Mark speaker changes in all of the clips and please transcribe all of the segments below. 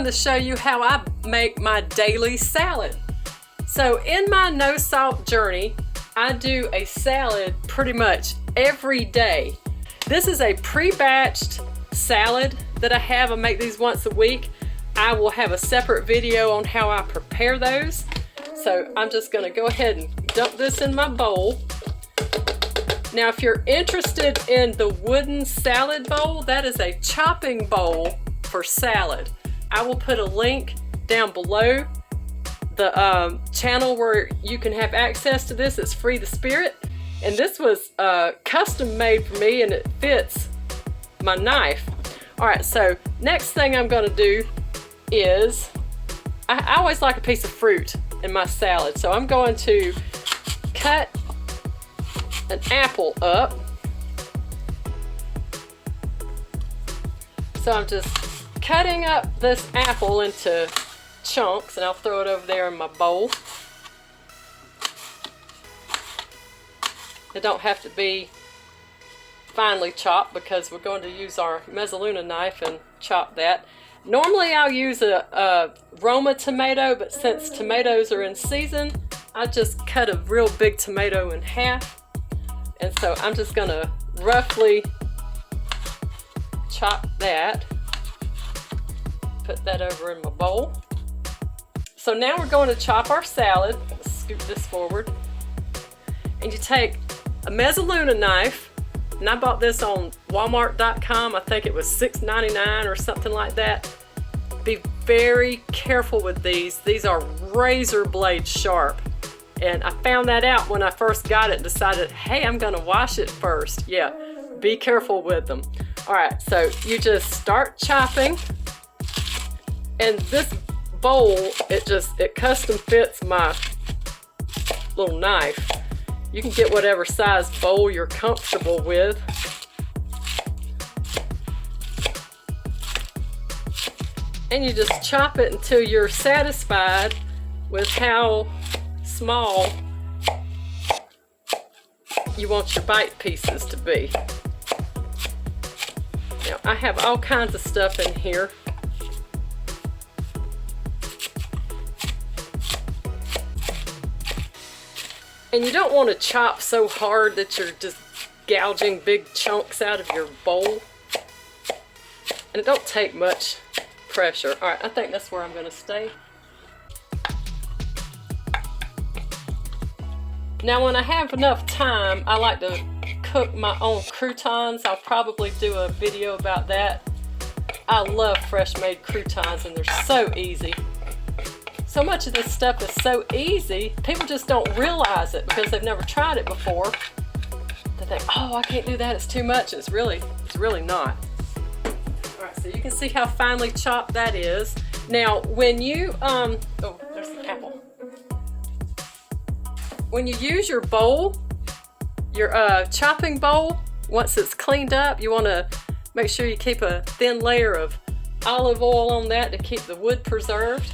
Speaker 1: to show you how I make my daily salad. So in my no salt journey, I do a salad pretty much every day. This is a pre-batched salad that I have. I make these once a week. I will have a separate video on how I prepare those. So I'm just gonna go ahead and dump this in my bowl. Now, if you're interested in the wooden salad bowl, that is a chopping bowl for salad. I will put a link down below the channel where you can have access to this. It's Free the Spirit. And this was custom made for me, and it fits my knife. All right, so next thing I'm gonna do is, I always like a piece of fruit in my salad. So I'm going to cut an apple up. So I'm just cutting up this apple into chunks, and I'll throw it over there in my bowl. It don't have to be finely chopped because we're going to use our mezzaluna knife and chop that. Normally I'll use a Roma tomato, but since tomatoes are in season, I just cut a real big tomato in half. And so I'm just gonna roughly chop that, put that over in my bowl. So now we're going to chop our salad. Let's scoop this forward. And you take a mezzaluna knife, and I bought this on Walmart.com. I think it was $6.99 or something like that. Be very careful with these. These are razor blade sharp. And I found that out when I first got it and decided, hey, I'm gonna wash it first. Yeah, be careful with them. All right, so you just start chopping. And this bowl, it custom fits my little knife. You can get whatever size bowl you're comfortable with. And you just chop it until you're satisfied with how small you want your bite pieces to be. Now, I have all kinds of stuff in here. And you don't want to chop so hard that you're just gouging big chunks out of your bowl. And it don't take much pressure. All right, I think that's where I'm going to stay. Now, when I have enough time, I like to cook my own croutons. I'll probably do a video about that. I love fresh made croutons, and they're so easy. So much of this stuff is so easy, people just don't realize it because they've never tried it before. They think, oh, I can't do that, it's too much. It's really not. All right, so you can see how finely chopped that is. Now, when you, oh, there's the apple. When you use your bowl, your chopping bowl, once it's cleaned up, you want to make sure you keep a thin layer of olive oil on that to keep the wood preserved.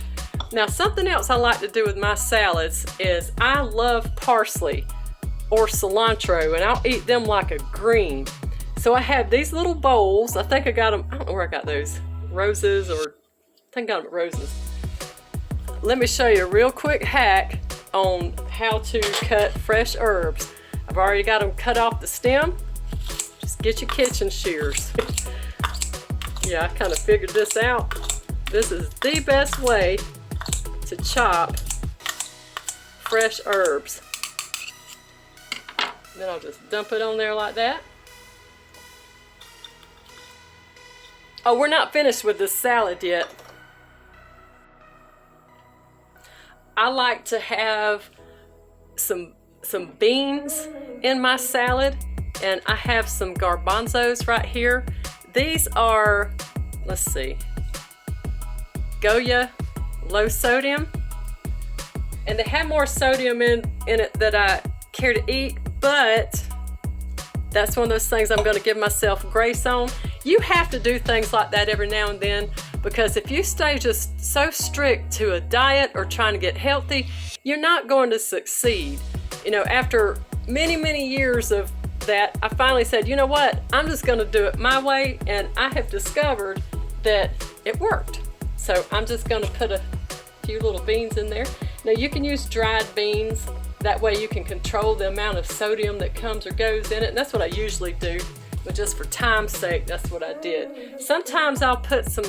Speaker 1: Now, something else I like to do with my salads is I love parsley or cilantro, and I'll eat them like a green. So I have these little bowls. I think I got them, I don't know where I got those, Roses, or I think I got them at Roses. Let me show you a real quick hack on how to cut fresh herbs. I've already got them cut off the stem. Just get your kitchen shears. Yeah, I kind of figured this out. This is the best way to chop fresh herbs. Then I'll just dump it on there like that. Oh, we're not finished with this salad yet. I like to have some beans in my salad, and I have some garbanzos right here. These are, let's see, Goya low sodium, and they have more sodium in it that I care to eat, but that's one of those things I'm going to give myself grace on. You have to do things like that every now and then, because if you stay just so strict to a diet or trying to get healthy, you're not going to succeed. You know, after many years of that, I finally said, you know what, I'm just going to do it my way, and I have discovered that it worked. So I'm just gonna put a few little beans in there. Now you can use dried beans. That way you can control the amount of sodium that comes or goes in it. And that's what I usually do. But just for time's sake, that's what I did. Sometimes I'll put some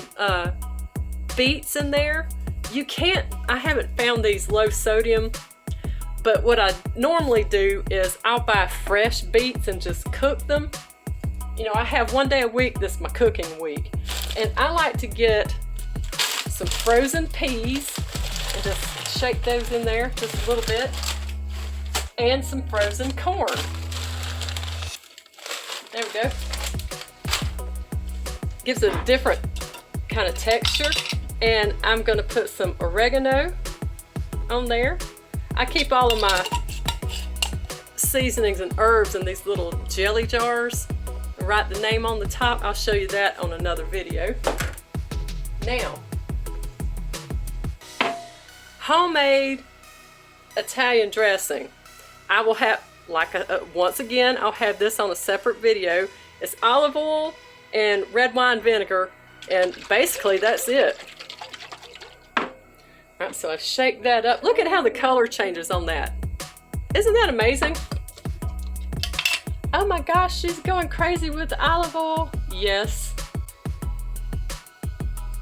Speaker 1: beets in there. You can't, I haven't found these low sodium, but what I normally do is I'll buy fresh beets and just cook them. You know, I have one day a week, this is my cooking week. And I like to get some frozen peas and just shake those in there just a little bit. And some frozen corn. There we go. Gives it a different kind of texture. And I'm gonna put some oregano on there. I keep all of my seasonings and herbs in these little jelly jars. I write the name on the top. I'll show you that on another video. Now, homemade Italian dressing. I will have, once again, I'll have this on a separate video. It's olive oil and red wine vinegar, and basically that's it. All right, so I shake that up. Look at how the color changes on that. Isn't that amazing? Oh my gosh, she's going crazy with the olive oil. Yes.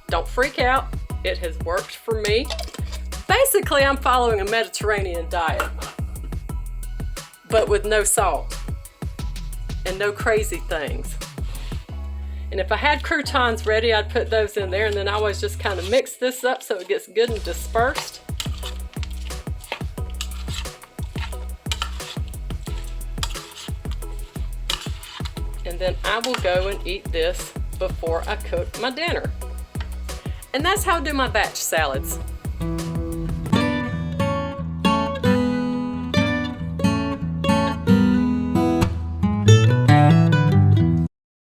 Speaker 1: Don't freak out. It has worked for me. Basically, I'm following a Mediterranean diet, but with no salt and no crazy things. And if I had croutons ready, I'd put those in there, and then I always just kind of mix this up so it gets good and dispersed. And then I will go and eat this before I cook my dinner. And that's how I do my batch salads.